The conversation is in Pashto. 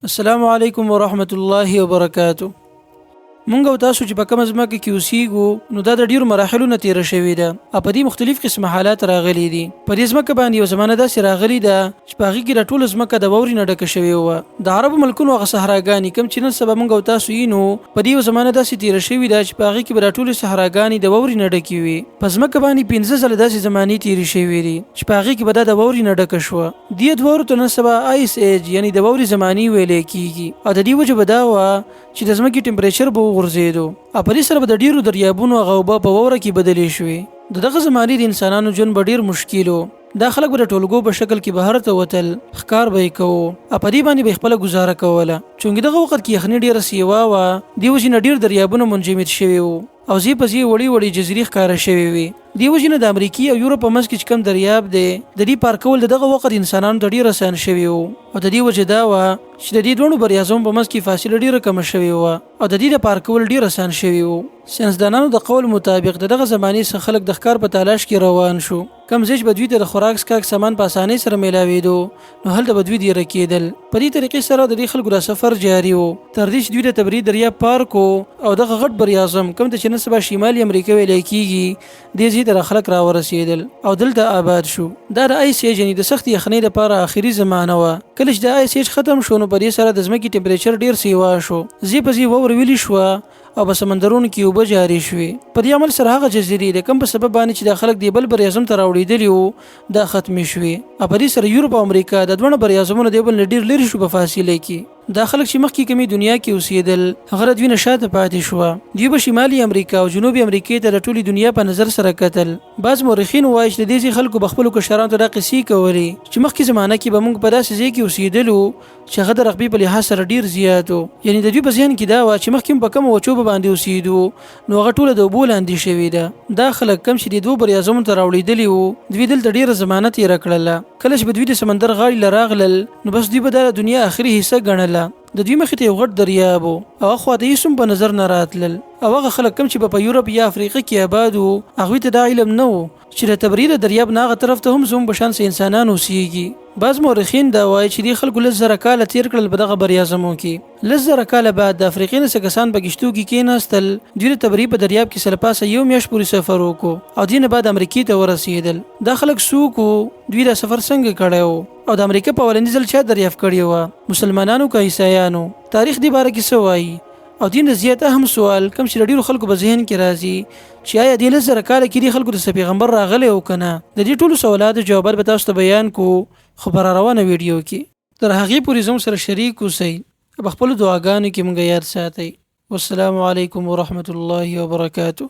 السلام علیکم ورحمت الله وبرکاتو. مونږ او تاسو چې په کوم ځمکه کې اوسېږو نو دا د ډیرو مراحلو نه تیر شوې ده او په دې مختلف قسم حالات راغلي دي. په دې ځمکه باندې یو زمانه داسې راغلي ده چې په هغې کې د ټوله ځمکه د واورې نه ډکه شوې وه. د عربو ملکونو هغه صحراګانې کوم چې نن سبا مونږ او تاسو یې نو په دې یو زمانه داسې تیر شوې ده چې په هغې کې به دا ټولې صحراګانې د واورې نه ډکې وي. په ځمکه باندې 15 ځله داسې زمانې تیرې شوې دي چې په هغې کې به دا د واورې نه ډکه شوه. دې دوارو ته نن سبا آیس ایج یعنی د واورې زمانې ویلی کېږي او د دې وجه به دا وه چې د ځمکې ټمپریچر به وغورځېدو او په دې سره به د ډیرو دریابونو هغه اوبه په واوره کې بدلې شوې. د دغه زمانې د انسانانو ژوند به ډیر مشکل و. دا خلک به د ټولګو په شکل کې بهر ته وتل، ښکار به یې کوو او په دې باندې به یې خپله ګزاره کوله. چونکې دغه وخت کې یخني ډیره سیوا وه، دې وجې نه ډیر دریابونه منجمد شوي وو او ځای په ځای وړې وړې جزیرې ښکاره شوې وې. دې وجې نه د امریکې او یورپ په منځ کې چې کوم دریاب دی د دې پار کول د دغه وخت انسانانو ته ډیر اسان شوي وو او د دې وجه دا وه چې د دې دواړو بریاځمو په منځ کې فاصله ډیره کمه شوې وه او د دې د پار کول ډیر اسان شوي وو. ساینسدانانو د قول مطابق د دغه زمانې څخه خلک د ښکار په تلاش کې روان شو. کم ځای چې به دوی ته د خوراک څښاک سامان په اسانۍ سره میلاوېدو نو هلته به دوی دیره کېدل. په دې طریقې سره د دې خلکو دا سفر جاري و تر دې چې دوی د تبرید دریاب پار کو او دغه غټ بریاځم کوم ته چې نن سبا شمالي امریکا ویلی کېږي دې ځای ته خلک راورسېدل او دلته آباد شو. دا د آیس ایج یعنې د سختې یخنۍ لپاره آخري زمانه وه. کله چې د آیس ایج ختم شو نو په دې سره د ځمکې ټمپریچر ډیر سیوا شو، ځای په ځای واوره ویلې شوه او په سمندرونو کې اوبه جاري شوې. په دې عمل سره هغه جزیرې د کوم په سبب باندې چې د خلک د بل بریاځم ته راوړېدلي وو دا ختمې شوې او په دې سره یورپ او امریکا د دواړو بریاځمونو د بل نه ډېر لرې شو په فاصله کې. دا خلک چې مخکې کمی دنیا کې اوسېدل هغه د دوی نه شاته پاتې شوه. دوی به شمالي امریکا او جنوبي امریکې ته د ټولې دنیا په نظر سره کتل. بعض مورخین وایي چې د دې خلکو به خپلو کشرانو ته دا قصې کولې چې مخکې زمانه کې به موږ په داسې ځای کې اوسېدلو چې هغه د رقبې په لحاظ سره ډیر زیات و. یعنې د دوی په ذهن کې دا وه چې مخکې په کومو وچو باندې اوسېدو نو هغه ټوله د اوبو لاندې شوې ده. دا خلک کم چې د دوو بریاځمونو ته راوړېدلي وو دوی دلته ډیره زمانه تېره کړله. کله چې به دوی د سمندر غاړې له راغلل نو بس دوی به دا دنیا آخري حصه ګڼله. د دوی مخې ته یو غټ دریاب و او هغه خواته یې په نظر نه راتلل او هغه خلک کم چې په یورپ یا افریقا کې آباد وو هغوی ته دا علم نه و چې د تبرید دریاب نه هغه طرف ته هم زموږ په شان انسانان اوسېږي. بعض مورخین دا وایي چې دې خلکو 10,000 کاله تېر کړل په دغه بریاځمو کې. 10,000 کاله بعد د افریقې نه څه کسان په کښتو کې کېناستل، دوی د تبرید په دریاب کې سره پاسه یو میاشت پورې سفر وکړو او دې نه بعد امریکې ته ورسېدل. دا خلک څوک وو، دوی دا سفر څنګه کړی و او د امریکا په اولني ځل چا دریافت کړې وه، مسلمانانو که عیسایانو؟ تاریخ دې باره کې څه وایي؟ او دې نه زیات اهم سوال کوم چې ډیرو خلکو په ذهن کې راځي چې آیا دې 10,000 کاله کې دې خلکو د پیغمبر راغلی او که نه؟ د دې ټولو سوالاتو جوابات به تاسو ته بیان کو خو په راروانه ویډیو کې. تر هغې پورې زموږ سره شریک اوسئ، په خپلو دعاګانو کې موږ یاد ساتئ. والسلام علیکم ورحمت الله وبرکاتو.